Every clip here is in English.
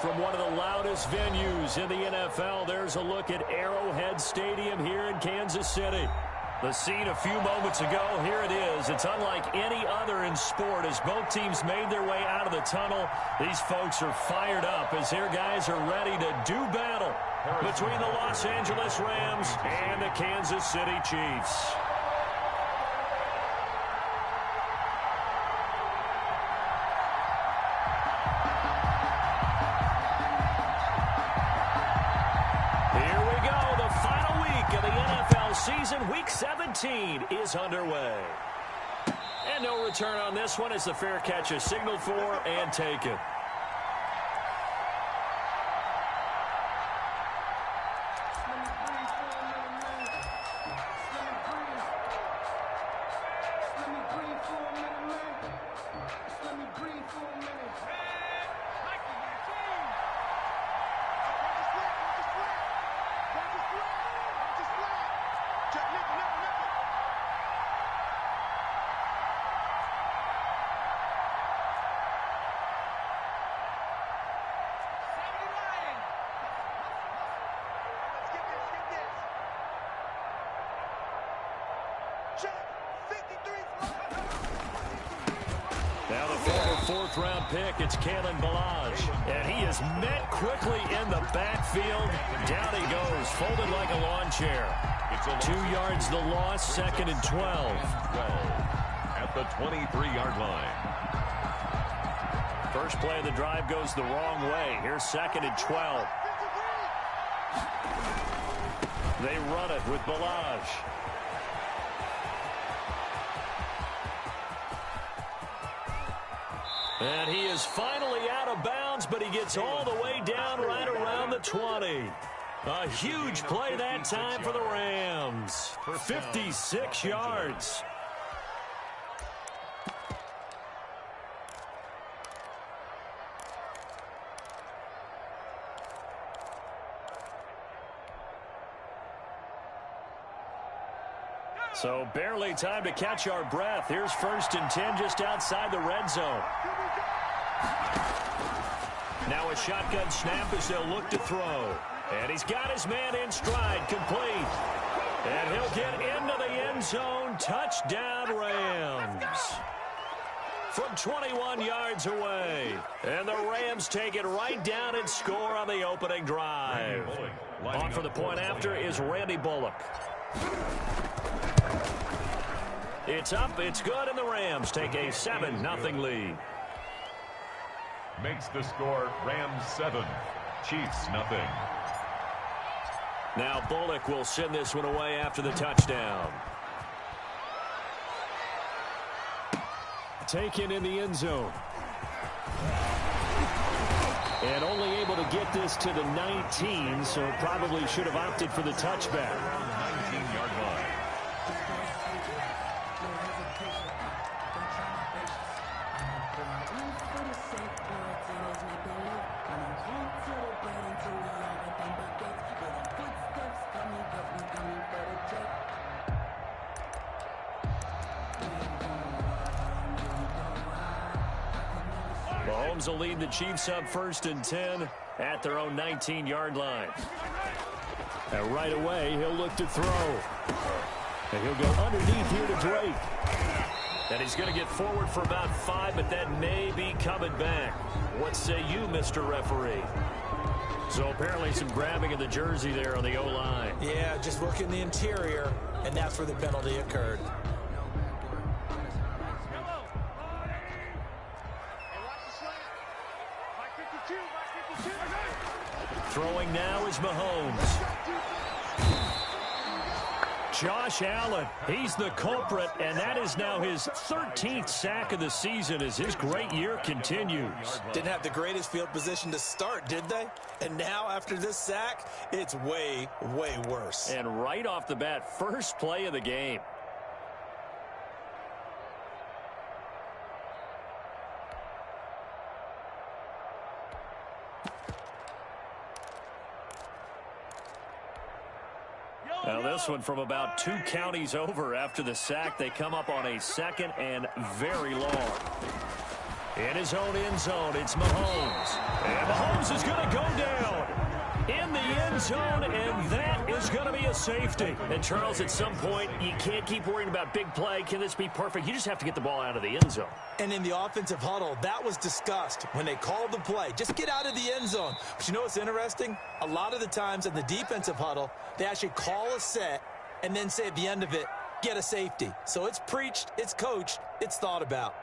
From one of the loudest venues in the NFL, there's a look at Arrowhead Stadium here in Kansas City. The scene a few moments ago, here it is. It's unlike any other in sport as both teams made their way out of the tunnel. These folks are fired up as their guys are ready to do battle between the Los Angeles Rams and the Kansas City Chiefs. Season Week 17 is underway. And no return on this one as the fair catch is signaled for and taken. Now the former fourth-round pick, it's Kalen Ballage. And he is met quickly in the backfield. Down he goes, folded like a lawn chair. 2 yards the loss, 2nd and 12. At the 23-yard line. First play of the drive goes the wrong way. Here's 2nd and 12. They run it with Ballage. And he is finally out of bounds, but he gets all the way down right around the 20. A huge play that time for the Rams. 56 yards. So barely time to catch our breath. Here's 1st and 10 just outside the red zone. Now a shotgun snap as they'll look to throw. And he's got his man in stride, complete. And he'll get into the end zone. Touchdown, Rams. From 21 yards away. And the Rams take it right down and score on the opening drive. On for the point after is Randy Bullock. It's up, it's good, and the Rams take a 7-0 lead. Makes the score Rams 7, Chiefs 0. Now Bullock will send this one away after the touchdown. Taken in the end zone. And only able to get this to the 19, so probably should have opted for the touchback. 19-yard line. Mahomes will lead the Chiefs up 1st and 10 at their own 19-yard line. And right away, he'll look to throw. And he'll go underneath here to Drake. And he's going to get forward for about 5, but that may be coming back. What say you, Mr. Referee? So apparently some grabbing of the jersey there on the O-line. Yeah, just working the interior, and that's where the penalty occurred. Throwing now is Mahomes. Josh Allen, he's the culprit, and that is now his 13th sack of the season as his great year continues. Didn't have the greatest field position to start, did they? And now after this sack, it's way, way worse. And right off the bat, first play of the game. Now this one from about 2 counties over after the sack. They come up on a 2nd and very long. In his own end zone, it's Mahomes. And Mahomes is going to go down in the end zone, and that is going to be a safety. And, Charles, at some point, you can't keep worrying about big play. Can this be perfect? You just have to get the ball out of the end zone. And in the offensive huddle, that was discussed when they called the play. Just get out of the end zone. But you know what's interesting? A lot of the times in the defensive huddle, they actually call a set and then say at the end of it, get a safety. So it's preached, it's coached, it's thought about.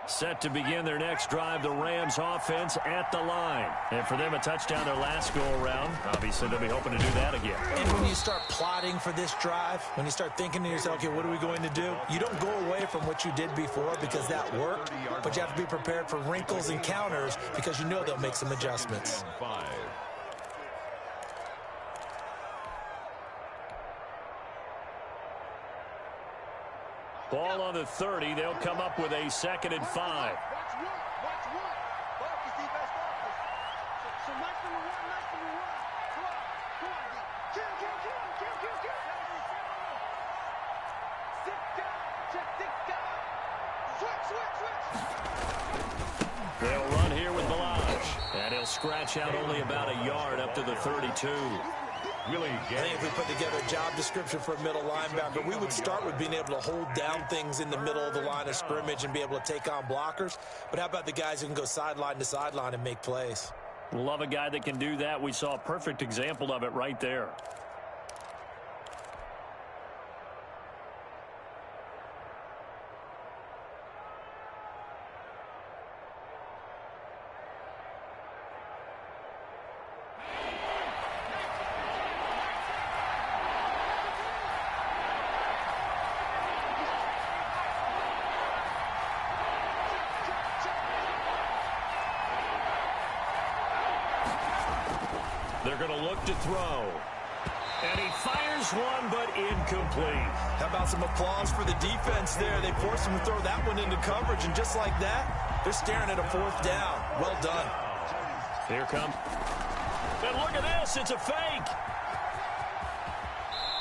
Set to begin their next drive, the Rams offense at the line. And for them, a touchdown their last go-around. Obviously, they'll be hoping to do that again. And when you start plotting for this drive, when you start thinking to yourself, okay, what are we going to do? You don't go away from what you did before because that worked, but you have to be prepared for wrinkles and counters because you know they'll make some adjustments. Ball on the 30. They'll come up with a 2nd and 5. They'll run here with Balaj. And he'll scratch out only about a yard up to the 32. I think if we put together a job description for a middle linebacker, we would start with being able to hold down things in the middle of the line of scrimmage and be able to take on blockers. But how about the guys who can go sideline to sideline and make plays? Love a guy that can do that. We saw a perfect example of it right there. They're going to look to throw. And he fires one, but incomplete. How about some applause for the defense there? They forced him to throw that one into coverage, and just like that, they're staring at a 4th down. Well done. Here comes. And look at this. It's a fake.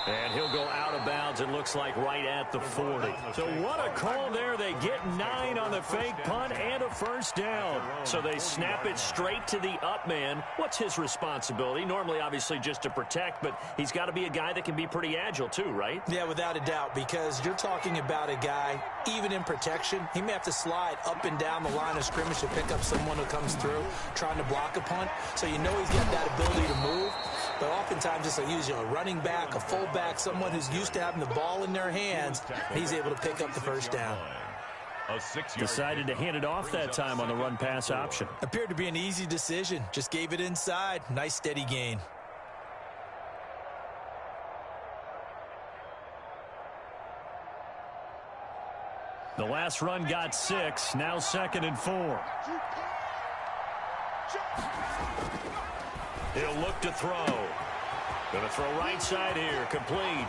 And he'll go out of bounds, it looks like, right at the 40. So what a call there. They get 9 on the fake punt and a 1st down. So they snap it straight to the up man. What's his responsibility? Normally, obviously, just to protect, but he's got to be a guy that can be pretty agile too, right? Yeah, without a doubt, because you're talking about a guy, even in protection, he may have to slide up and down the line of scrimmage to pick up someone who comes through trying to block a punt. So you know he's got that ability to move. But oftentimes, it's usually a running back, a fullback, someone who's used to having the ball in their hands, and he's able to pick up the 1st down. Decided to hand it off that time on the run-pass option. Appeared to be an easy decision. Just gave it inside. Nice, steady gain. The last run got 6. Now 2nd and 4. He'll look to throw. Going to throw right side here. Complete.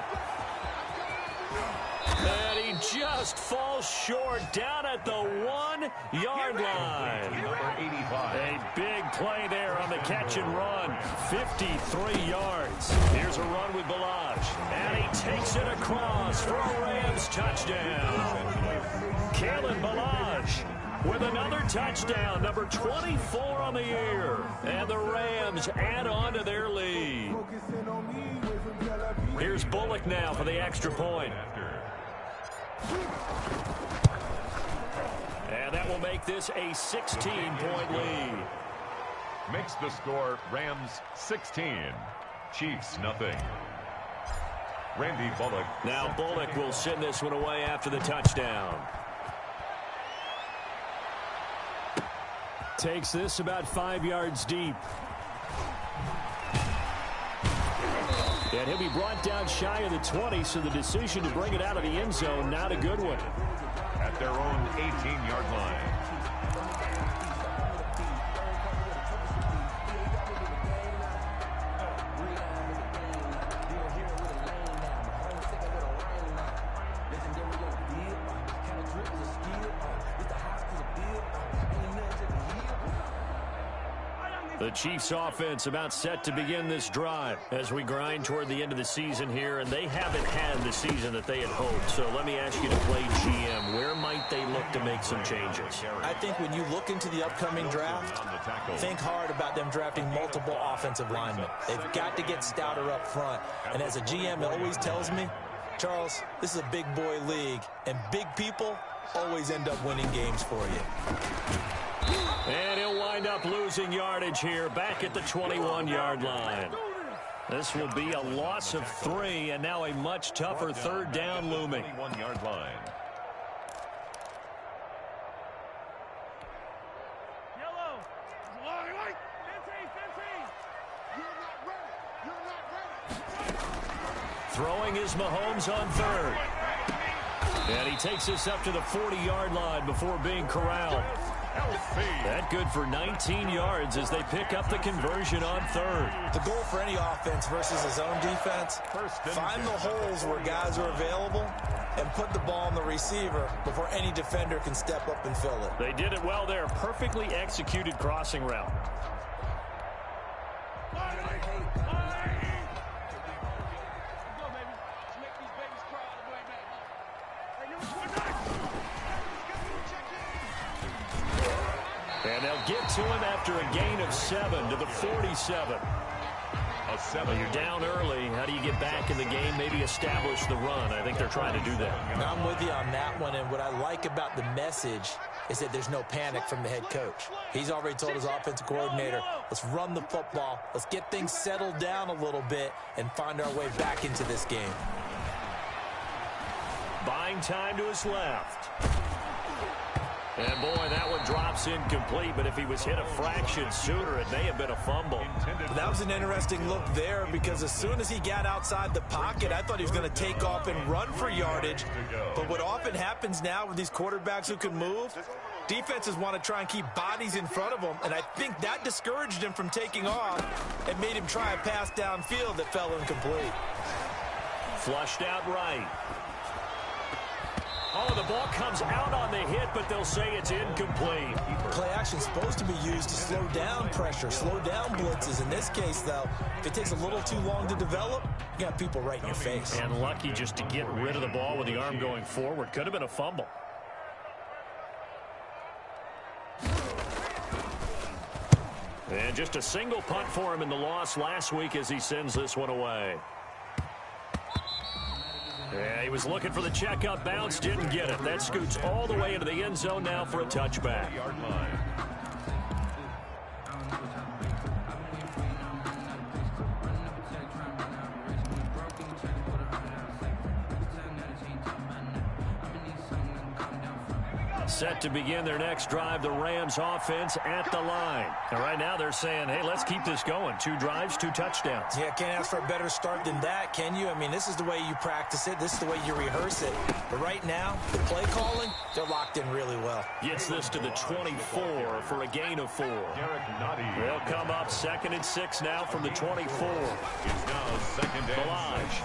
And he just falls short down at the 1-yard line. Number 85. A big play there on the catch and run. 53 yards. Here's a run with Balaj. And he takes it across for a Rams touchdown. Kalen Balaj with another touchdown, number 24 on the year. And the Rams add on to their lead. Here's Bullock now for the extra point. And that will make this a 16-point lead. Makes the score Rams 16, Chiefs nothing. Randy Bullock. Now Bullock will send this one away after the touchdown. Takes this about 5 yards deep. And he'll be brought down shy of the 20, so the decision to bring it out of the end zone, not a good one. At their own 18-yard line. The Chiefs offense about set to begin this drive as we grind toward the end of the season here, and they haven't had the season that they had hoped. So let me ask you to play GM. Where might they look to make some changes? I think when you look into the upcoming draft, think hard about them drafting multiple offensive linemen. They've got to get stouter up front. And as a GM, it always tells me, Charles, this is a big boy league, and big people always end up winning games for you. And he'll wind up losing yardage here back at the 21-yard line. This will be a loss of 3, and now a much tougher third down looming. 21-yard line. Throwing is Mahomes on third. And he takes us up to the 40-yard line before being corralled. That good for 19 yards as they pick up the conversion on third. The goal for any offense versus his own defense, find the holes where guys are available and put the ball on the receiver before any defender can step up and fill it. They did it well there. Perfectly executed crossing route. And they'll get to him after a gain of 7 to the 47. A 7. You're down early. How do you get back in the game? Maybe establish the run. I think they're trying to do that. I'm with you on that one, and what I like about the message is that there's no panic from the head coach. He's already told his offensive coordinator, let's run the football, let's get things settled down a little bit and find our way back into this game. Buying time to his left. And, boy, that one drops incomplete, but if he was hit a fraction sooner, it may have been a fumble. That was an interesting look there because as soon as he got outside the pocket, I thought he was going to take off and run for yardage. But what often happens now with these quarterbacks who can move, defenses want to try and keep bodies in front of them, and I think that discouraged him from taking off and made him try a pass downfield that fell incomplete. Flushed out right. Oh, the ball comes out on the hit, but they'll say it's incomplete. Play action is supposed to be used to slow down pressure, slow down blitzes. In this case, though, if it takes a little too long to develop, you got people right in your face. And lucky just to get rid of the ball with the arm going forward. Could have been a fumble. And just a single punt for him in the loss last week as he sends this one away. Yeah, he was looking for the checkup bounce, didn't get it. That scoots all the way into the end zone now for a touchback. Yard line. Set to begin their next drive, the Rams offense at the line. And right now they're saying, hey, let's keep this going. 2 drives, 2 touchdowns. Yeah, can't ask for a better start than that, can you? I mean, this is the way you practice it. This is the way you rehearse it. But right now, the play calling, they're locked in really well. Gets this to the 24 for a gain of 4. They'll come up 2nd and 6 now from the 24. It's now 2nd and 6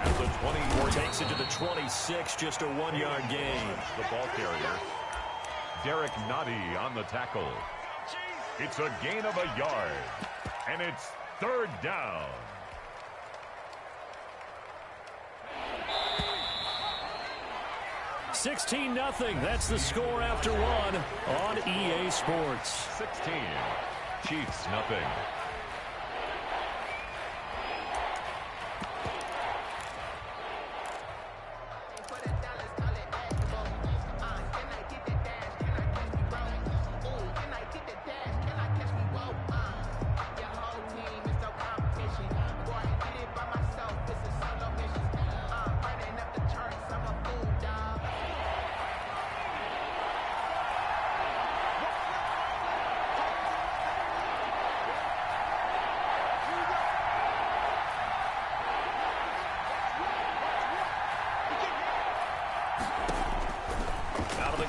at the 24. Takes it to the 26, just a 1-yard gain. The ball carrier, Derek Nottie on the tackle. It's a gain of a yard, and it's 3rd down. $16-0. That's the score after 1 on EA Sports. 16, Chiefs nothing.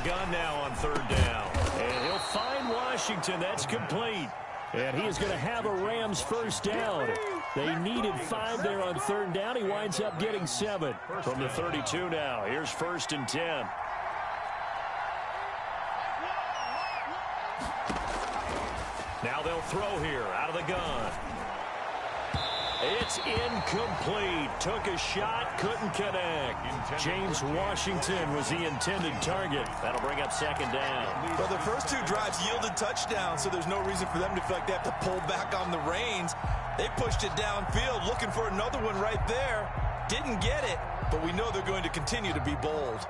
Gun now on 3rd down. And he'll find Washington. That's complete. And he is going to have a Rams first down. They needed 5 there on 3rd down. He winds up getting 7 from the 32 now. Here's 1st and 10. Now they'll throw here out of the gun. It's incomplete. Took a shot, couldn't connect. James Washington was the intended target. That'll bring up second down. Well, the first two drives yielded touchdowns, so there's no reason for them to feel like they have to pull back on the reins. They pushed it downfield, looking for another one right there. Didn't get it, but we know they're going to continue to be bold.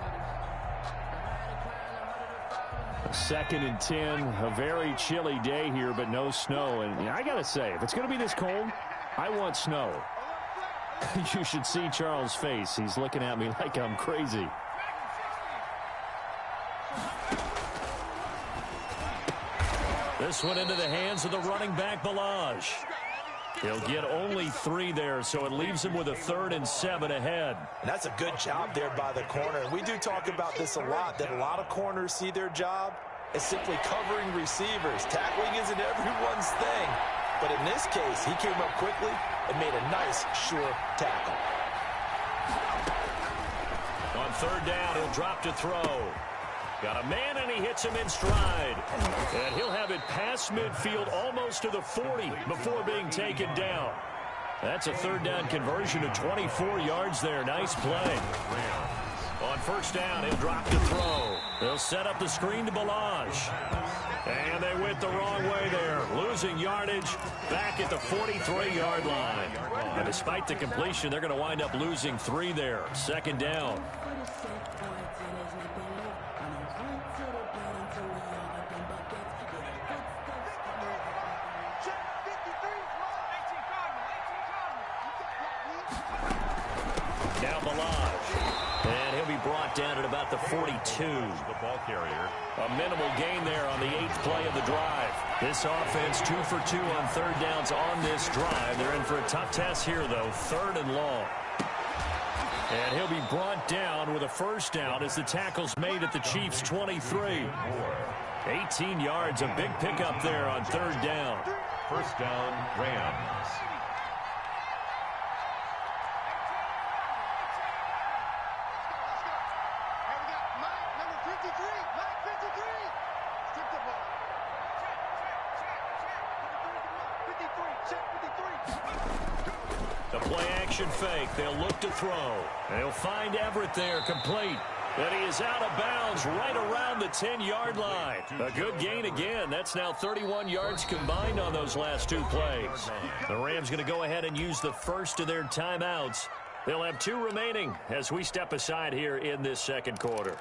2nd and 10, a very chilly day here, but no snow. And I got to say, if it's going to be this cold, I want snow. You should see Charles' face. He's looking at me like I'm crazy. This one into the hands of the running back, Balaj. He'll get only 3 there, so it leaves him with a 3rd and 7 ahead. And that's a good job there by the corner. And we do talk about this a lot, that a lot of corners see their job as simply covering receivers. Tackling isn't everyone's thing. But in this case, he came up quickly and made a nice, sure tackle. On 3rd down, he'll drop to throw. Got a man, and he hits him in stride. And he'll have it past midfield almost to the 40 before being taken down. That's a 3rd down conversion of 24 yards there. Nice play. On 1st down, he'll drop to throw. They'll set up the screen to Balaj. And they went the wrong way there, losing yardage back at the 43-yard line. And despite the completion, they're going to wind up losing 3 there. 2nd down. Now Balaj. And he'll be brought down at about the 42. The ball carrier. A minimal gain there on the 8th play of the drive. This offense 2 for 2 on 3rd downs on this drive. They're in for a tough test here, though. 3rd and long. And he'll be brought down with a 1st down as the tackle's made at the Chiefs' 23. 18 yards, a big pickup there on 3rd down. 1st down, Rams. The play-action fake. They'll look to throw. They'll find Everett there, complete. And he is out of bounds right around the 10-yard line. A good gain again. That's now 31 yards combined on those last 2 plays. The Rams going to go ahead and use the first of their timeouts. They'll have 2 remaining as we step aside here in this 2nd quarter.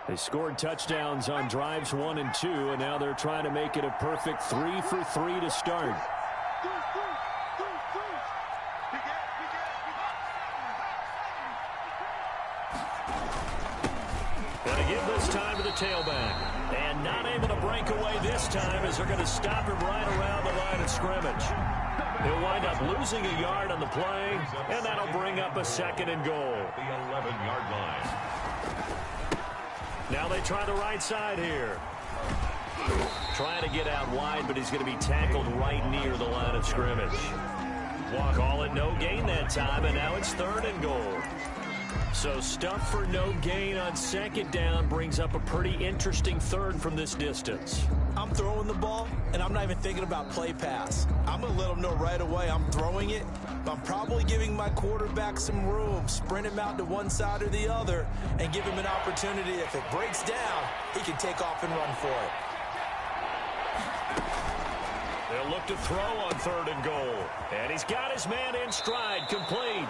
They scored touchdowns on drives 1 and 2, and now they're trying to make it a perfect 3 for 3 to start. Going to give this time to the tailback. And not able to break away this time as they're going to stop him right around the line of scrimmage. He'll wind up losing a yard on the play, and that'll bring up a 2nd and goal. The 11-yard line. Now they try the right side here. Trying to get out wide, but he's going to be tackled right near the line of scrimmage. Call it no gain that time, and now it's 3rd and goal. So stuff for no gain on 2nd down brings up a pretty interesting 3rd from this distance. I'm throwing the ball, and I'm not even thinking about play pass. I'm going to let them know right away I'm throwing it, but I'm probably giving my quarterback some room, sprint him out to one side or the other, and give him an opportunity. If it breaks down, he can take off and run for it. They'll look to throw on 3rd and goal. And he's got his man in stride, complete.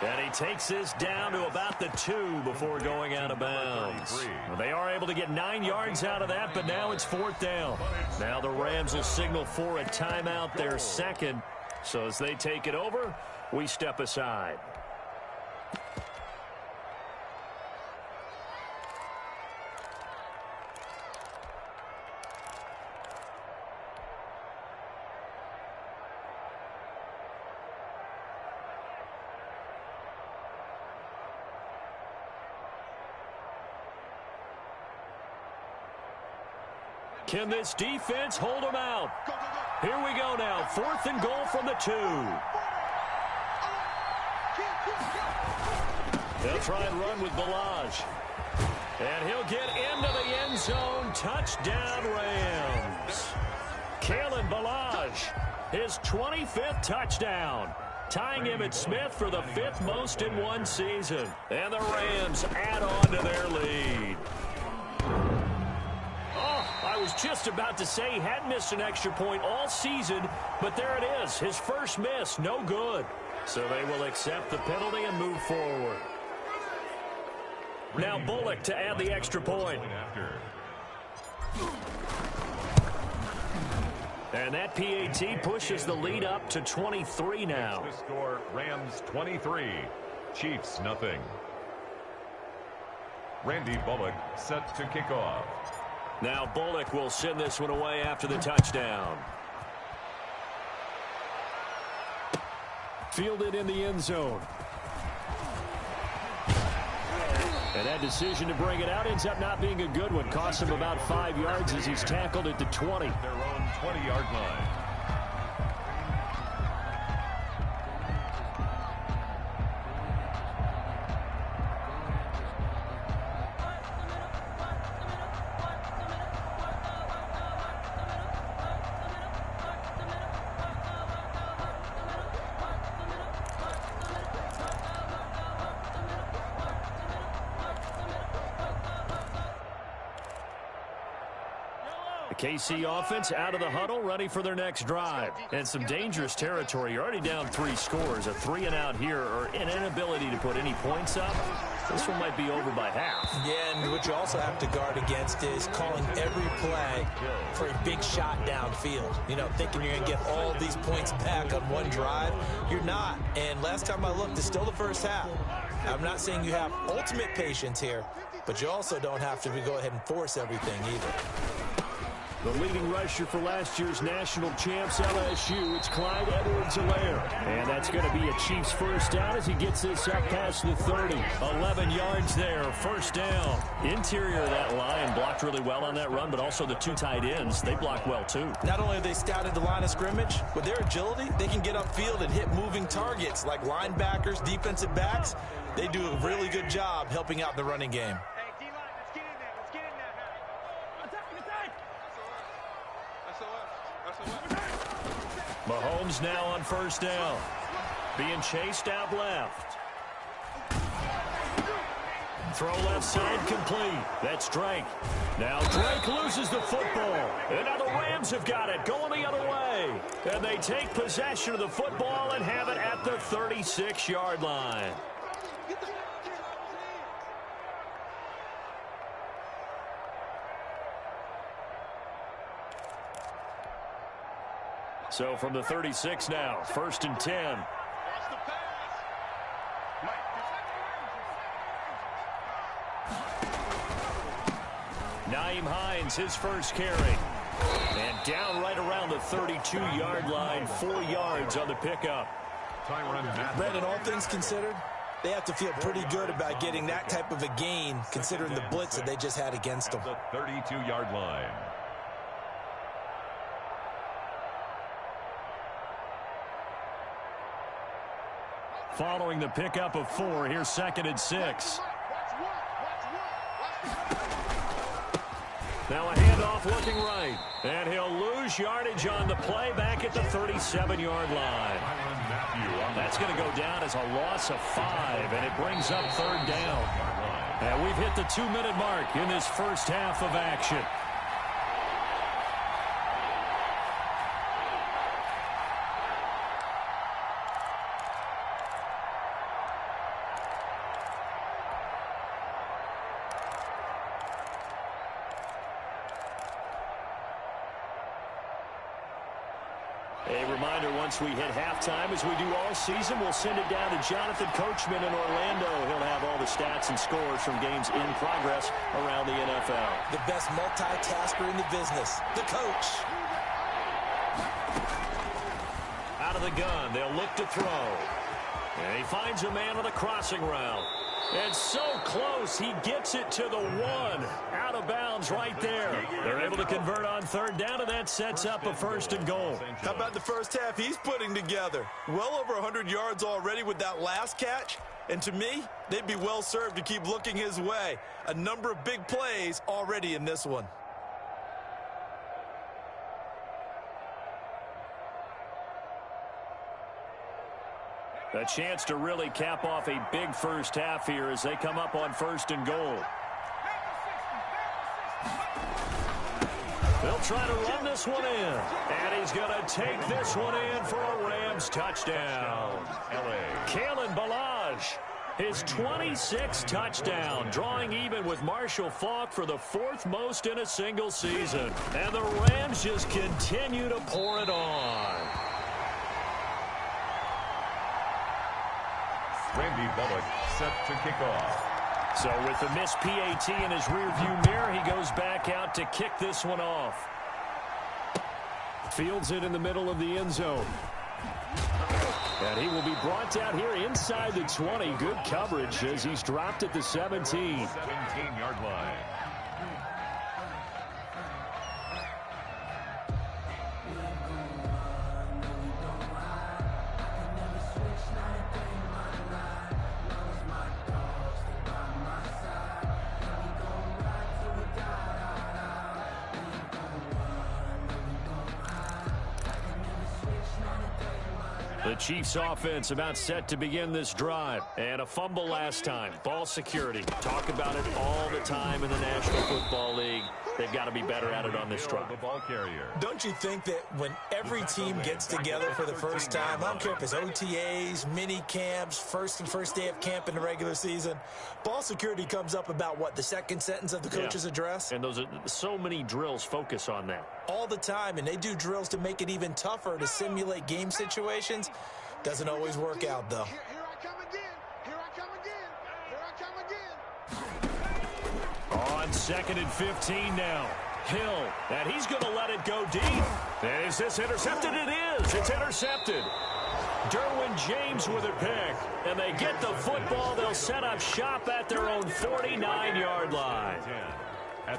And he takes this down to about the 2 before going out of bounds. They are able to get 9 yards out of that, but now it's 4th down. Now the Rams will signal for a timeout, their 2nd. So as they take it over, we step aside. Can this defense hold them out? Here we go now. 4th and goal from the 2. They'll try and run with Balaj. And he'll get into the end zone. Touchdown, Rams. Kalen Balaj, his 25th touchdown, tying Emmitt Smith for the 5th most in one season. And the Rams add on to their lead. I was just about to say he hadn't missed an extra point all season, but there it is. His first miss, no good. So they will accept the penalty and move forward. Now Bullock to add the extra point. And that PAT pushes the lead up to 23 now. The score, Rams 23, Chiefs nothing. Randy Bullock set to kick off. Now Bullock will send this one away after the touchdown. Fielded in the end zone. And that decision to bring it out ends up not being a good one. Costs him about 5 yards as he's tackled at the 20. Their own 20-yard line. KC offense out of the huddle, ready for their next drive. And some dangerous territory. You're already down 3 scores. A 3-and-out here, or an inability to put any points up. This one might be over by half. Yeah, and what you also have to guard against is calling every play for a big shot downfield. You know, thinking you're going to get all these points back on one drive. You're not. And last time I looked, it's still the first half. I'm not saying you have ultimate patience here, but you also don't have to go ahead and force everything either. The leading rusher for last year's national champs, LSU, it's Clyde Edwards-Helaire. And that's going to be a Chiefs first down as he gets this up past the 30. 11 yards there, first down. Interior of that line blocked really well on that run, but also the 2 tight ends, they block well too. Not only have they scouted the line of scrimmage, with their agility, they can get upfield and hit moving targets like linebackers, defensive backs. They do a really good job helping out the running game. Mahomes now on first down. Being chased out left. Throw left side complete. That's Drake. Now Drake loses the football. And now the Rams have got it. Going the other way. And they take possession of the football and have it at the 36-yard line. So from the 36 now, 1st and 10. Nyheim Hines, his first carry. And down right around the 32-yard line, 4 yards on the pickup. Brandon, all things considered, they have to feel pretty good about getting that type of a gain, considering the blitz that they just had against them. The 32-yard line. Following the pickup of 4, here's 2nd and 6. Now a handoff looking right. And he'll lose yardage on the play back at the 37-yard line. That's going to go down as a loss of 5, and it brings up 3rd down. And we've hit the 2-minute mark in this first half of action. Once we hit halftime, as we do all season, we'll send it down to Jonathan Coachman in Orlando. He'll have all the stats and scores from games in progress around the NFL. The best multitasker in the business, the coach. Out of the gun, they'll look to throw. And he finds a man on the crossing route. It's so close. He gets it to the 1. Out of bounds right there. They're able to convert on third down, and that sets up a 1st and goal. How about the first half he's putting together? Well over 100 yards already with that last catch. And to me, they'd be well served to keep looking his way. A number of big plays already in this one. A chance to really cap off a big first half here as they come up on 1st and goal. They'll try to run this one in. And he's going to take this one in for a Rams touchdown. Kalen Ballage, his 26th touchdown, drawing even with Marshall Faulk for the 4th most in a single season. And the Rams just continue to pour it on. Randy Bullock set to kick off. So with the missed PAT in his rearview mirror, he goes back out to kick this one off. Fields it in the middle of the end zone. And he will be brought down here inside the 20. Good coverage as he's dropped at the 17. 17-yard line. The Chiefs offense about set to begin this drive. And a fumble last time. Ball security. Talk about it all the time in the National Football League. They've got to be better at it on this drive. The ball carrier. Don't you think that when every team gets together for the first time, I don't care if it's OTAs, mini camps, first day of camp in the regular season, ball security comes up about what, the second sentence of the coach's address? And those are so many drills focus on that. All the time, and they do drills to make it even tougher to simulate game situations. Doesn't always work out, though. Here I come again. Here I come again. Here I come again. On 2nd and 15 now. Hill, and he's going to let it go deep. Is this intercepted? It is. It's intercepted. Derwin James with a pick, and they get the football. They'll set up shop at their own 49-yard line.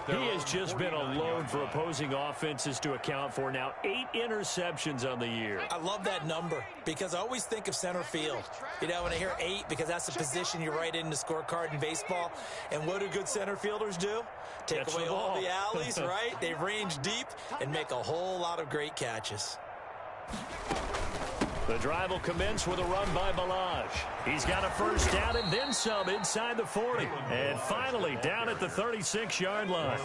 He has just been a load for opposing offenses to account for. Now 8 interceptions on the year. I love that number because I always think of center field. You know, when I hear 8, because that's the position you write in the scorecard in baseball. And what do good center fielders do? Take away all the alleys, right? They range deep and make a whole lot of great catches. The drive will commence with a run by Ballage. He's got a first down and then some inside the 40. And finally down at the 36-yard line.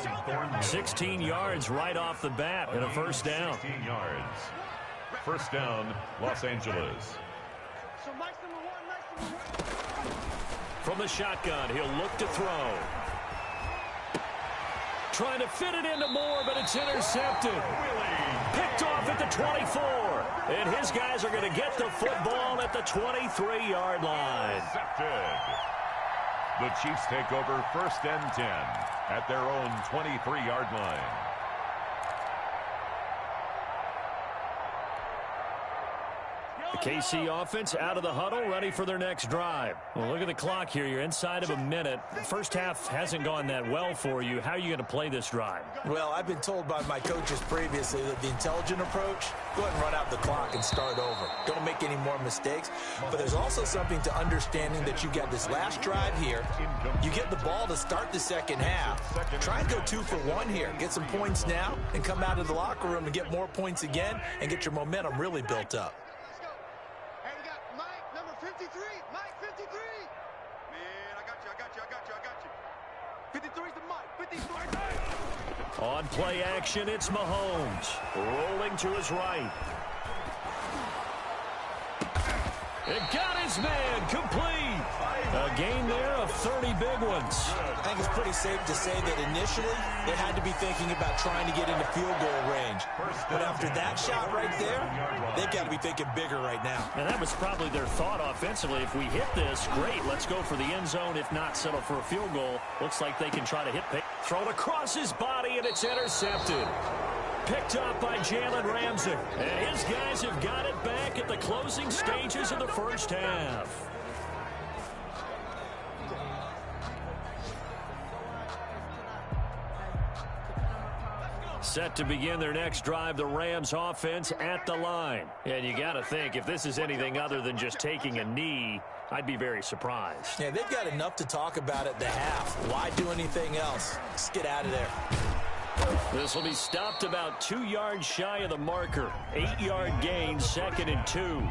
16 yards right off the bat and a first down. 16 yards. First down, Los Angeles. From the shotgun, he'll look to throw. Trying to fit it into Moore, but it's intercepted. Picked off at the 24. And his guys are going to get the football at the 23-yard line. Intercepted. The Chiefs take over 1st and 10 at their own 23-yard line. The KC offense out of the huddle, ready for their next drive. Well, look at the clock here. You're inside of a minute. The first half hasn't gone that well for you. How are you going to play this drive? Well, I've been told by my coaches previously that the intelligent approach, go ahead and run out the clock and start over. Don't make any more mistakes. But there's also something to understanding that you got this last drive here. You get the ball to start the second half. Try and go 2 for 1 here. Get some points now and come out of the locker room and get more points again and get your momentum really built up. 53, Mike, 53. Man, I got you. 53's the Mike, 53. On play action, it's Mahomes. Rolling to his right. It got his man complete. A gain there of 30 big ones. I think it's pretty safe to say that initially they had to be thinking about trying to get into field goal range. But after that shot right there, they've got to be thinking bigger right now. And that was probably their thought offensively. If we hit this, great. Let's go for the end zone. If not, settle for a field goal. Looks like they can try to hit. Throw it across his body, and it's intercepted. Picked up by Jalen Ramsey. And his guys have got it back at the closing stages of the first half. Set to begin their next drive, the Rams offense at the line. And you got to think, if this is anything other than just taking a knee, I'd be very surprised. Yeah, they've got enough to talk about at the half. Why do anything else? Let's get out of there. This will be stopped about 2 yards shy of the marker. 8-yard gain, 2nd and 2.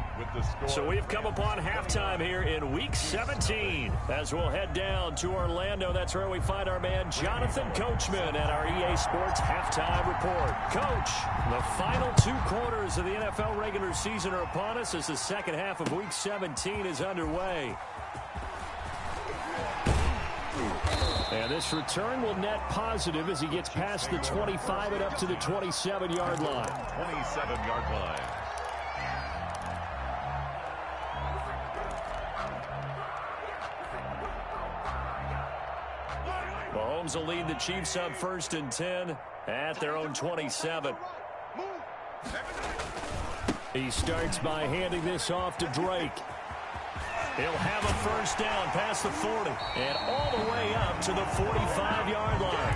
So we've come upon halftime here in Week 17. As we'll head down to Orlando, that's where we find our man Jonathan Coachman at our EA Sports Halftime Report. Coach, the final 2 quarters of the NFL regular season are upon us as the second half of Week 17 is underway. And this return will net positive as he gets past the 25 and up to the 27-yard line. 27-yard line. Mahomes will lead the Chiefs up 1st and 10 at their own 27. He starts by handing this off to Drake. He'll have a first down past the 40 and all the way up to the 45-yard line.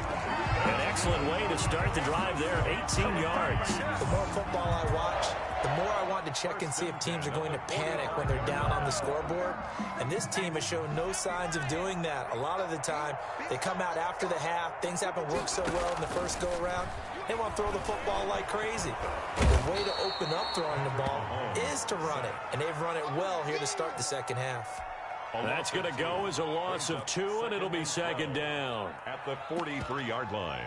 An excellent way to start the drive there, 18 yards. The more football I watch, the more I want to check and see if teams are going to panic when they're down on the scoreboard. And this team has shown no signs of doing that. A lot of the time, they come out after the half. Things haven't worked so well in the first go-around. They want to throw the football like crazy. But the way to open up throwing the ball is to run it. And they've run it well here to start the second half. That's going to go as a loss of 2, and it'll be 2nd down. At the 43-yard line.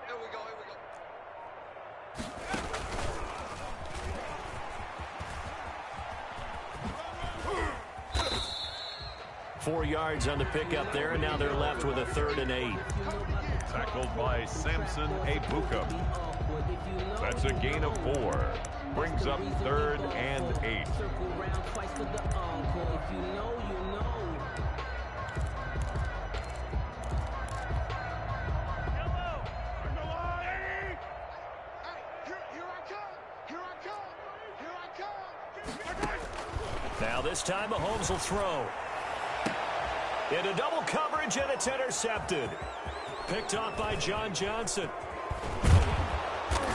Here we go. 4 yards on the pickup there, and now they're left with a 3rd and 8. Tackled by Samson Ebukam. That's a gain of 4. Brings up 3rd and 8. Now this time Mahomes will throw. Into double coverage, and it's intercepted. Picked off by John Johnson.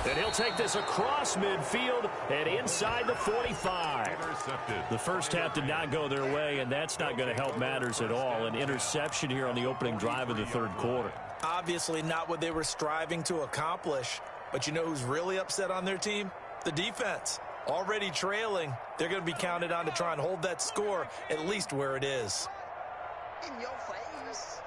And he'll take this across midfield and inside the 45. Intercepted. The first half did not go their way, and that's not going to help matters at all. An interception here on the opening drive of the 3rd quarter. Obviously not what they were striving to accomplish. But you know who's really upset on their team? The defense. Already trailing, they're going to be counted on to try and hold that score at least where it is. In your face.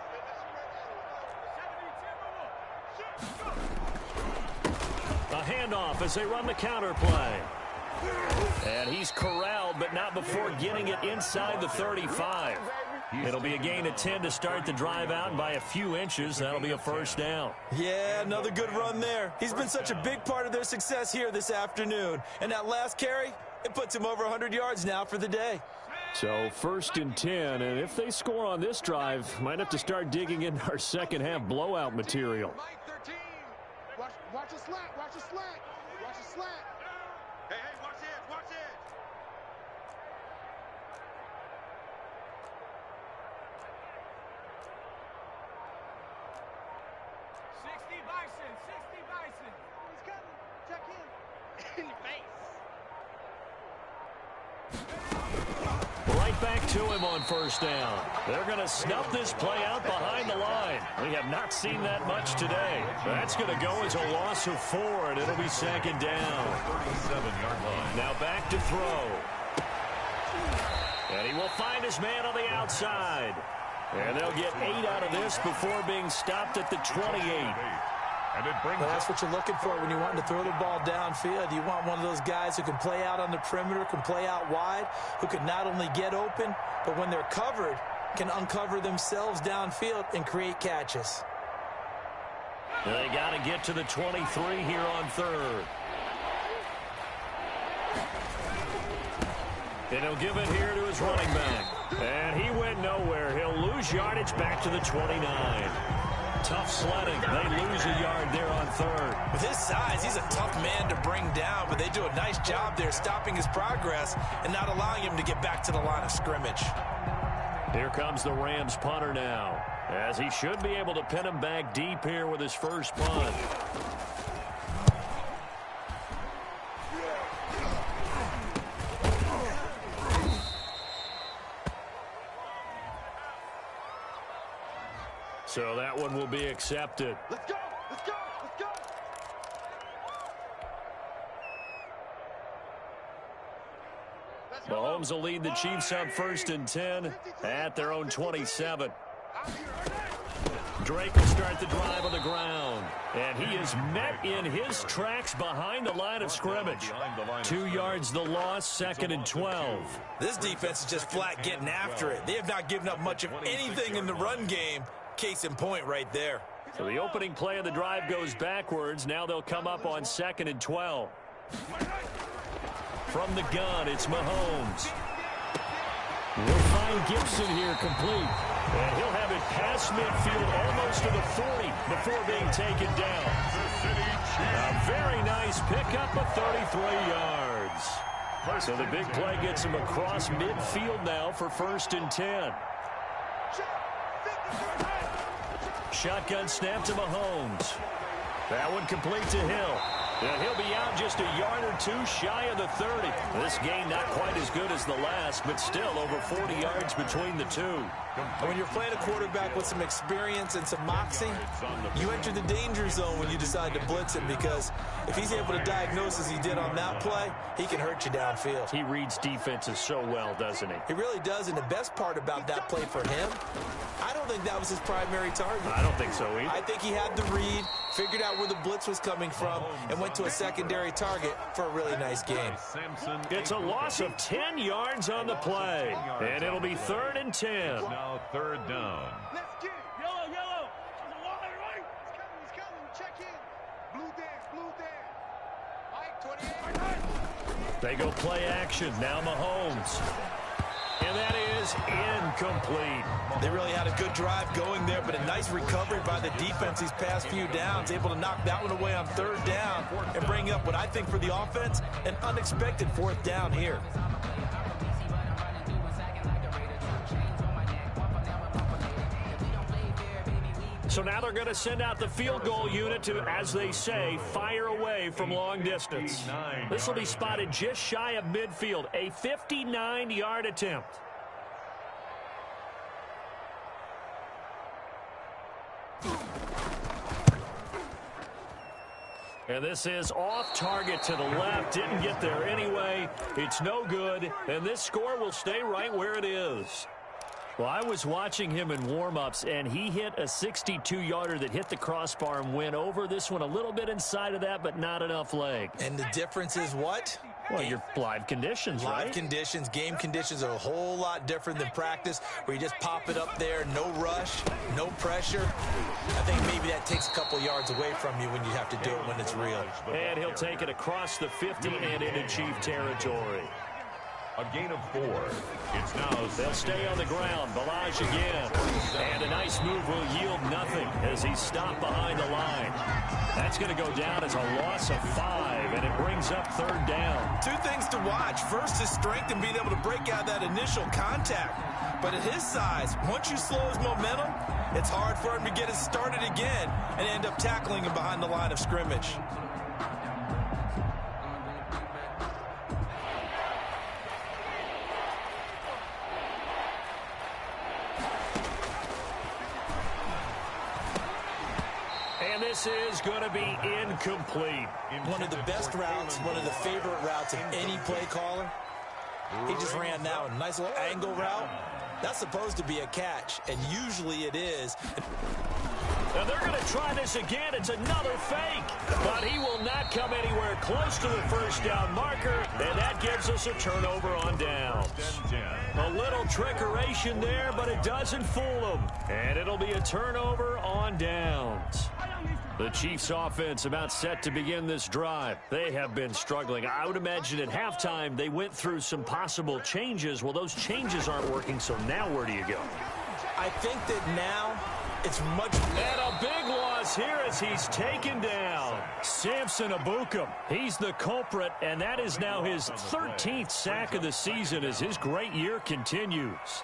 A handoff as they run the counter play. And he's corralled, but not before getting it inside the 35. It'll be a gain of 10 to start the drive out, and by a few inches, that'll be a first down. Yeah, another good run there. He's been such a big part of their success here this afternoon. And that last carry, it puts him over 100 yards now for the day. So 1st and 10, and if they score on this drive, might have to start digging into our second half blowout material. Watch the slack. Watch the slack. Hey, watch it. 60 Bison. He's coming. Check in. In your face. Right back to him on first down. They're going to snuff this play out behind the line. We have not seen that much today. That's going to go as a loss of 4, and it'll be 2nd down. 37-yard line. Now back to throw. And he will find his man on the outside. And they'll get 8 out of this before being stopped at the 28. And it brings Well, that's what you're looking for when you want to throw the ball downfield. You want one of those guys who can play out on the perimeter, can play out wide, who can not only get open, but when they're covered, can uncover themselves downfield and create catches. They got to get to the 23 here on 3rd. And he'll give it here to his running back. And he went nowhere. He'll lose yardage back to the 29. tough sledding. They lose a yard there on third. With his size, he's a tough man to bring down, but they do a nice job there stopping his progress and not allowing him to get back to the line of scrimmage. Here comes the Rams punter now, as he should be able to pin him back deep here with his first punt. So that one will be accepted. Let's go! Let's go! Let's go! Mahomes will lead the Chiefs up 1st and 10 at their own 27. Drake will start the drive on the ground. And he is met in his tracks behind the line of scrimmage. 2 yards the loss, 2nd and 12. This defense is just flat getting after it. They have not given up much of anything in the run game. Case in point right there. So the opening play of the drive goes backwards. Now they'll come up on 2nd and 12. From the gun, it's Mahomes. We'll find Gibson here complete. And he'll have it past midfield almost to the 40 before being taken down. A very nice pickup of 33 yards. So the big play gets him across midfield now for 1st and 10. Shotgun snap to Mahomes. That one complete to Hill. And he'll be out just a yard or 2 shy of the 30. This game not quite as good as the last, but still over 40 yards between the two. When you're playing a quarterback with some experience and some moxie, you enter the danger zone when you decide to blitz him, because if he's able to diagnose as he did on that play, he can hurt you downfield. He reads defenses so well, doesn't he? He really does, and the best part about that play for him, I don't think that was his primary target. I don't think so either. I think he had the read, figured out where the blitz was coming from, and went to a secondary target for a really nice game. It's a loss of 10 yards on the play, and it'll be 3rd and 10. Now 3rd down. Let's get it. Yellow, yellow. He's coming. Check in. Blue there. Mike, 28. They go play action. Now Mahomes. And that is incomplete. They really had a good drive going there, but a nice recovery by the defense these past few downs, able to knock that one away on 3rd down and bring up what I think for the offense, an unexpected 4th down here. So now they're going to send out the field goal unit to, as they say, fire away from long distance. This will be spotted just shy of midfield, a 59-yard attempt. And this is off target to the left. Didn't get there anyway. It's no good. And this score will stay right where it is. Well, I was watching him in warm-ups, and he hit a 62-yarder that hit the crossbar and went over. This one a little bit inside of that, but not enough leg. And the difference is what? Well, your live conditions, right? Live conditions, game conditions are a whole lot different than practice, where you just pop it up there, no rush, no pressure. I think maybe that takes a couple yards away from you when you have to do it when it's real. And he'll take it across the 50 and into Chief territory. A gain of 4. It's now. They'll stay on the ground. Balaj again. And a nice move will yield nothing as he's stopped behind the line. That's going to go down as a loss of 5, and it brings up 3rd down. 2 things to watch. First, his strength and being able to break out that initial contact. But at his size, once you slow his momentum, it's hard for him to get it started again and end up tackling him behind the line of scrimmage. This is going to be incomplete. One of the best routes, one of the favorite routes of any play caller. He just ran that one. Nice little angle route. That's supposed to be a catch, and usually it is. And they're going to try this again. It's another fake. But he will not come anywhere close to the 1st down marker, and that gives us a turnover on downs. A little trickeration there, but it doesn't fool him. And it'll be a turnover on downs. The Chiefs' offense about set to begin this drive. They have been struggling. I would imagine at halftime they went through some possible changes. Well, those changes aren't working, so now where do you go? I think that now it's much... And a big us here as he's taken down. Samson Ebukam, he's the culprit, and that is now his 13th sack of the season as his great year continues.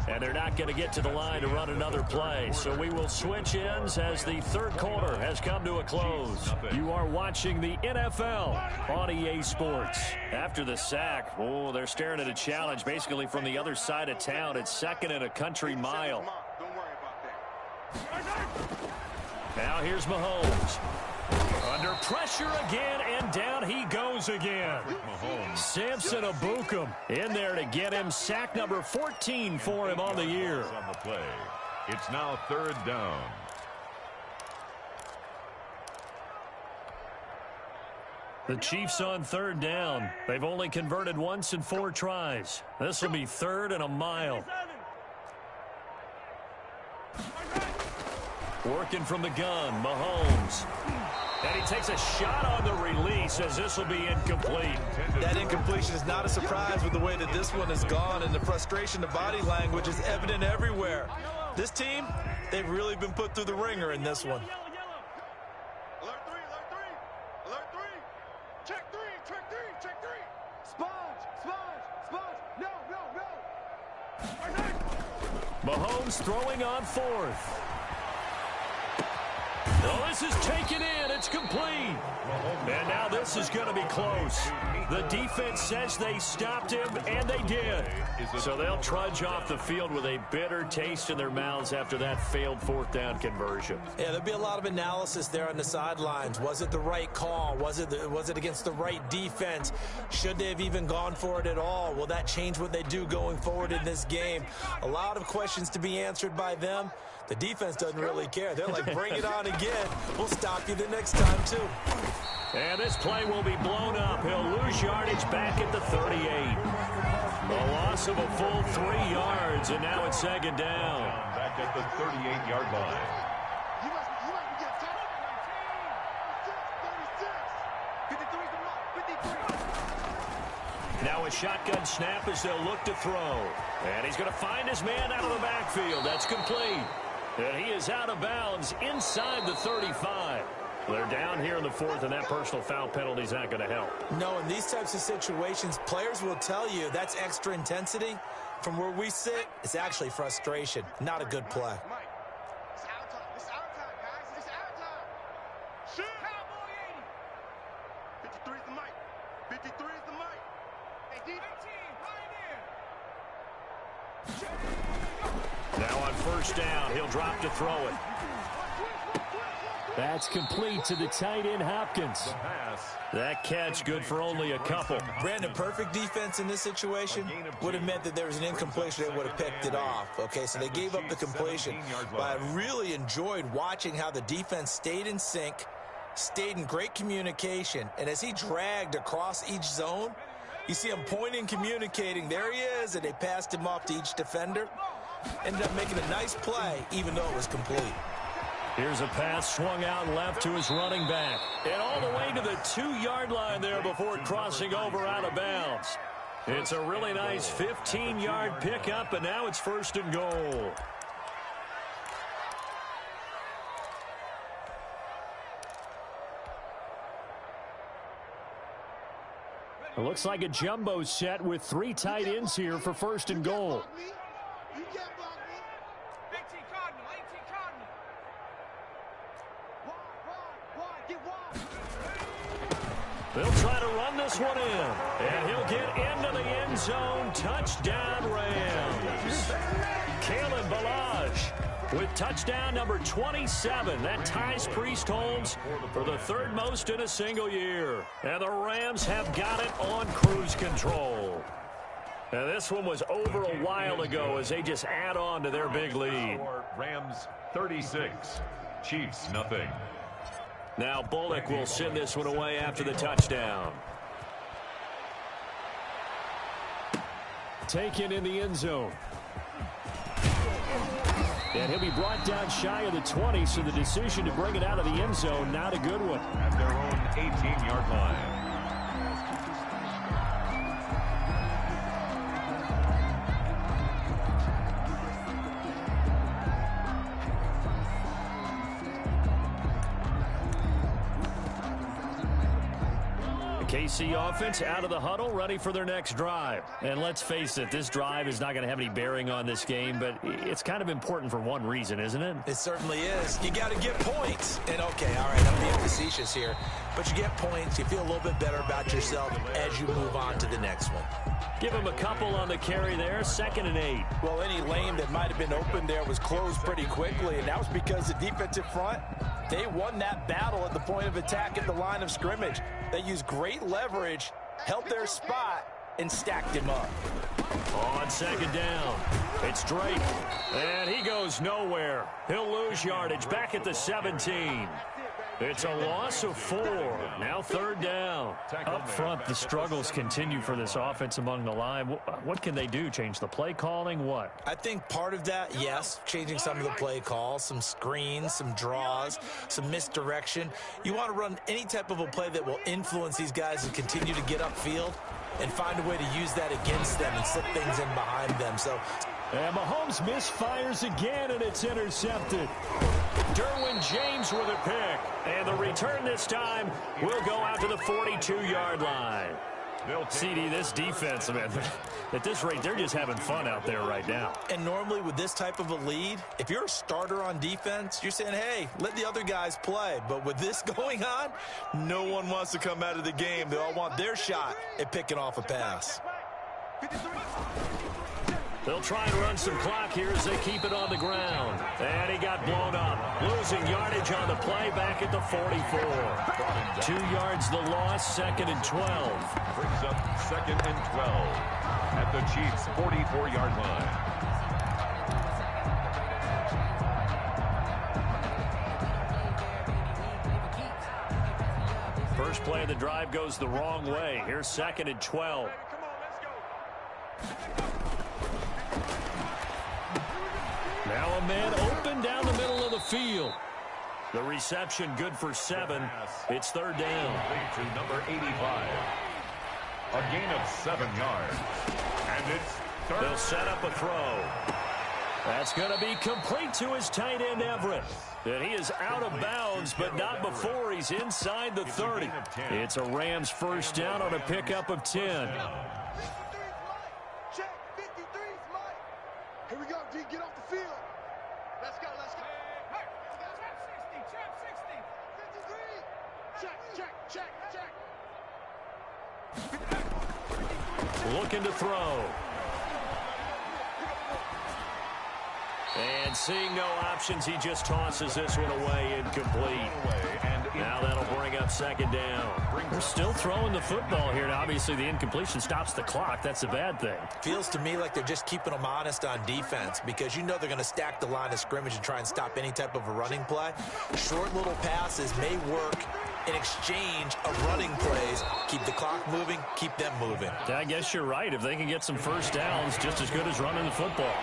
And they're not going to get to the line to run another play. So we will switch ends as the third quarter has come to a close. You are watching the NFL on EA Sports. After the sack, oh, they're staring at a challenge basically from the other side of town. It's second and a country mile. Now here's Mahomes. Under pressure again, and down he goes again. Samson Ebukam in there to get him sack number 14 for him on the year. It's now third down. The Chiefs on third down. They've only converted once in 4 tries. This will be third and a mile. Working from the gun, Mahomes. And he takes a shot on the release as this will be incomplete. That incompletion is not a surprise with the way that this one has gone, and the frustration, the body language is evident everywhere. This team, they've really been put through the ringer in this one. Alert three, alert three, alert three. Check three, check three, check three. Sponge, sponge, sponge. No, no, no. Mahomes throwing on fourth. Oh, this is taken in. It's complete. And now this is going to be close. The defense says they stopped him, and they did. So they'll trudge off the field with a bitter taste in their mouths after that failed fourth down conversion. Yeah, there'll be a lot of analysis there on the sidelines. Was it the right call? Was it against the right defense? Should they have even gone for it at all? Will that change what they do going forward in this game? A lot of questions to be answered by them. The defense doesn't really care. They're like, bring it on again. We'll stop you the next time, too. And this play will be blown up. He'll lose yardage back at the 38. A loss of a full 3 yards, and now it's second down. Back at the 38-yard line. You must be getting tired. 36. Now a shotgun snap as they'll look to throw. And he's going to find his man out of the backfield. That's complete. And he is out of bounds inside the 35. They're down here in the fourth, and that personal foul penalty is not going to help. No, in these types of situations, players will tell you that's extra intensity. From where we sit, it's actually frustration. Not a good play. Mike, it's our time. It's our time, guys. It's our time. Shoot. Cowboy 80. 53 is the mic. 53 is the mic. Hey, D. 18, right Now on first down, he'll drop to throw it. That's complete to the tight end, Hopkins. That catch good for only a couple. Brandon, perfect defense in this situation would have meant that there was an incompletion. They would have picked it off. Okay, so they gave up the completion. But I really enjoyed watching how the defense stayed in sync, stayed in great communication, and as he dragged across each zone, you see him pointing, communicating. There he is, and they passed him off to each defender. Ended up making a nice play, even though it was complete. Here's a pass swung out left to his running back. And all the way to the 2-yard line there before crossing over out of bounds. It's a really nice 15-yard pickup, and now it's first and goal. It looks like a jumbo set with 3 tight ends here for first and goal. You can't block me. 18 Cardinal, 18 Cardinal. Wide, get wide. They'll try to run this one in, and he'll get into the end zone. Touchdown, Rams. Kalen Ballage with touchdown number 27. That ties Priest Holmes for the 3rd most in a single year. And the Rams have got it on cruise control. And this one was over a while ago as they just add on to their big lead. Rams 36, Chiefs nothing. Now Bullock will send this one away after the touchdown. Taken in the end zone. And he'll be brought down shy of the 20, so the decision to bring it out of the end zone, not a good one. At their own 18-yard line. KC offense out of the huddle, ready for their next drive. And let's face it, this drive is not going to have any bearing on this game, but it's kind of important for one reason, isn't it? It certainly is. You got to get points. And, okay, all right, I'm being facetious here, but you get points, you feel a little bit better about yourself as you move on to the next one. Give him a couple on the carry there, 2nd and 8. Well, any lane that might have been open there was closed pretty quickly, and that was because the defensive front, they won that battle at the point of attack at the line of scrimmage. They used great leverage, held their spot, and stacked him up. On 2nd down, it's Drake, and he goes nowhere. He'll lose yardage back at the 17. It's a loss of 4. Now 3rd down. Up front, the struggles continue for this offense among the line. What can they do? Change the play calling? What? I think part of that, yes, changing some of the play calls, some screens, some draws, some misdirection. You want to run any type of a play that will influence these guys and continue to get upfield and find a way to use that against them and slip things in behind them. And Mahomes misfires again, and it's intercepted. Derwin James with a pick. And the return this time will go out to the 42-yard line. CD, this defense, man, at this rate, they're just having fun out there right now. And normally with this type of a lead, if you're a starter on defense, you're saying, hey, let the other guys play. But with this going on, no one wants to come out of the game. They all want their shot at picking off a pass. They'll try and run some clock here as they keep it on the ground. And he got blown up. Losing yardage on the play back at the 44. 2 yards the loss, 2nd and 12. Brings up 2nd and 12 at the Chiefs' 44-yard line. First play of the drive goes the wrong way. Here's 2nd and 12. Now a man open down the middle of the field. The reception good for 7. It's 3rd down. To number 85. A gain of 7 yards. And it's 3rd. They'll set up a throw. That's going to be complete to his tight end, Everett. And he is out of bounds, but not before he's inside the 30. It's a Rams first down on a pickup of 10. Check, 53's Mike. Here we go, D, get off the field. Let's go, let's go. Hey, trap 60, 53. Check. Looking to throw. And seeing no options, he just tosses this one away, incomplete. Now that'll bring up 2nd down. They're still throwing the football here. Now, obviously, the incompletion stops the clock. That's a bad thing. Feels to me like they're just keeping them honest on defense because you know they're going to stack the line of scrimmage and try and stop any type of a running play. Short little passes may work in exchange of running plays. Keep the clock moving, keep them moving. I guess you're right. If they can get some first downs, just as good as running the football.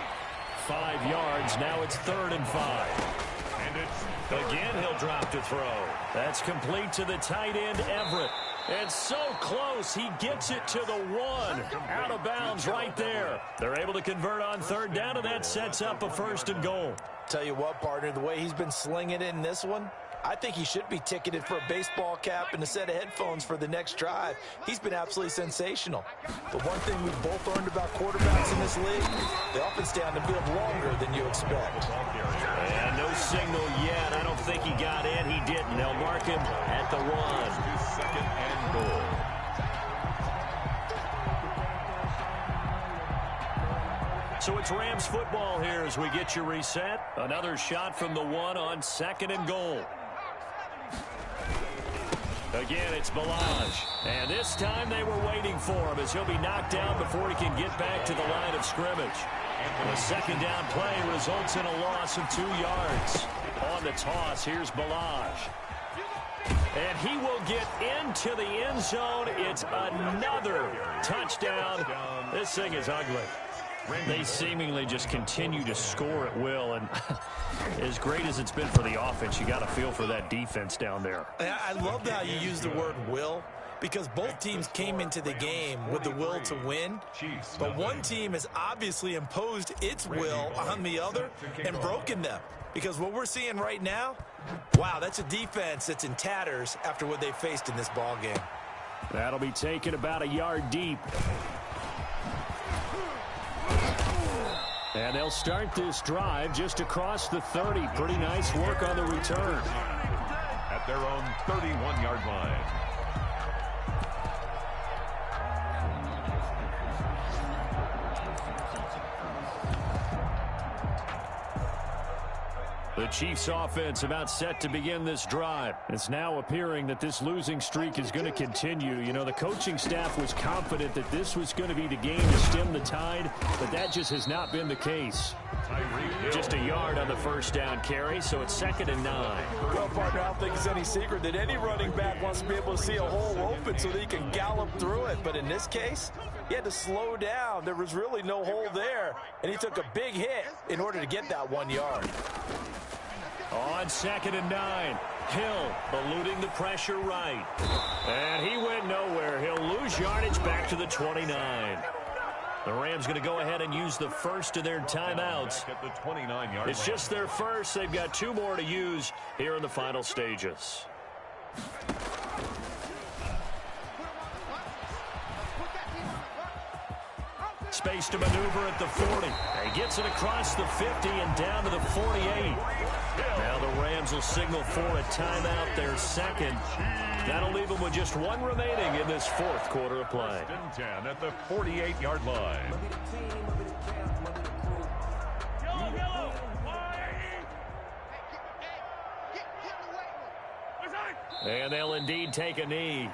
5 yards. Now it's 3rd and 5. And it's again, he'll drop to throw. That's complete to the tight end, Everett. And so close, he gets it to the 1. Out of bounds right there. They're able to convert on 3rd down, and that sets up a 1st and goal. Tell you what, partner, the way he's been slinging it in this one, I think he should be ticketed for a baseball cap and a set of headphones for the next drive. He's been absolutely sensational. But one thing we've both learned about quarterbacks in this league, they often stay on the field longer than you expect. And no signal yet. I don't think he got in. He didn't. They'll mark him at the 1. 2nd and goal. So it's Rams football here as we get you reset. Another shot from the 1 on 2nd and goal. Again, it's Balaj. And this time they were waiting for him as he'll be knocked down before he can get back to the line of scrimmage. The 2nd down play results in a loss of 2 yards. On the toss, here's Balaj. And he will get into the end zone. It's another touchdown. This thing is ugly. They seemingly just continue to score at will, and as great as it's been for the offense, you got to feel for that defense down there. I love how you use the word will, because both teams came into the game with the will to win, but one team has obviously imposed its will on the other and broken them. Because what we're seeing right now, wow, that's a defense that's in tatters after what they faced in this ball game. That'll be taken about a yard deep. And they'll start this drive just across the 30. Pretty nice work on the return. At their own 31-yard line. The Chiefs offense about set to begin this drive. It's now appearing that this losing streak is going to continue. You know, the coaching staff was confident that this was going to be the game to stem the tide, but that just has not been the case. Just a yard on the first down carry, so it's 2nd and 9. Well, partner, I don't think it's any secret that any running back wants to be able to see a hole open so that he can gallop through it. But in this case, he had to slow down. There was really no hole there, and he took a big hit in order to get that 1 yard. On 2nd and 9, Hill eluding the pressure right. And he went nowhere. He'll lose yardage back to the 29. The Rams going to go ahead and use the first of their timeouts. At the 29-yard It's line. just their first. They've got 2 more to use here in the final stages. Space to maneuver at the 40. He gets it across the 50 and down to the 48. Now the Rams will signal for a timeout, their second. That'll leave them with just 1 remaining in this 4th quarter of play. 10 at the 48-yard line. And they'll indeed take a knee.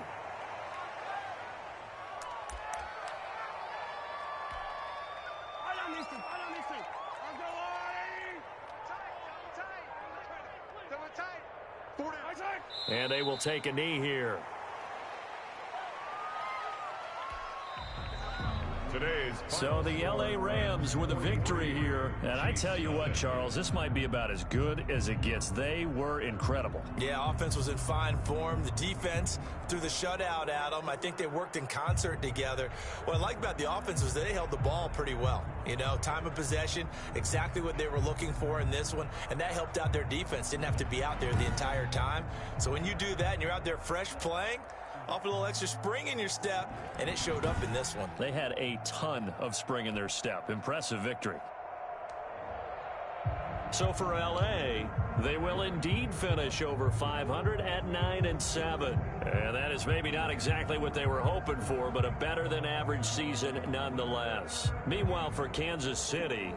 And they will take a knee here. So the L.A. Rams with a victory here. And I tell you what, Charles, this might be about as good as it gets. They were incredible. Yeah, offense was in fine form. The defense threw the shutout at them. I think they worked in concert together. What I like about the offense was they held the ball pretty well. You know, time of possession, exactly what they were looking for in this one. And that helped out their defense. Didn't have to be out there the entire time. So when you do that and you're out there fresh playing, off a little extra spring in your step, and it showed up in this one. They had a ton of spring in their step. Impressive victory. So for L.A., they will indeed finish over 500 at 9-7. And that is maybe not exactly what they were hoping for, but a better than average season nonetheless. Meanwhile, for Kansas City,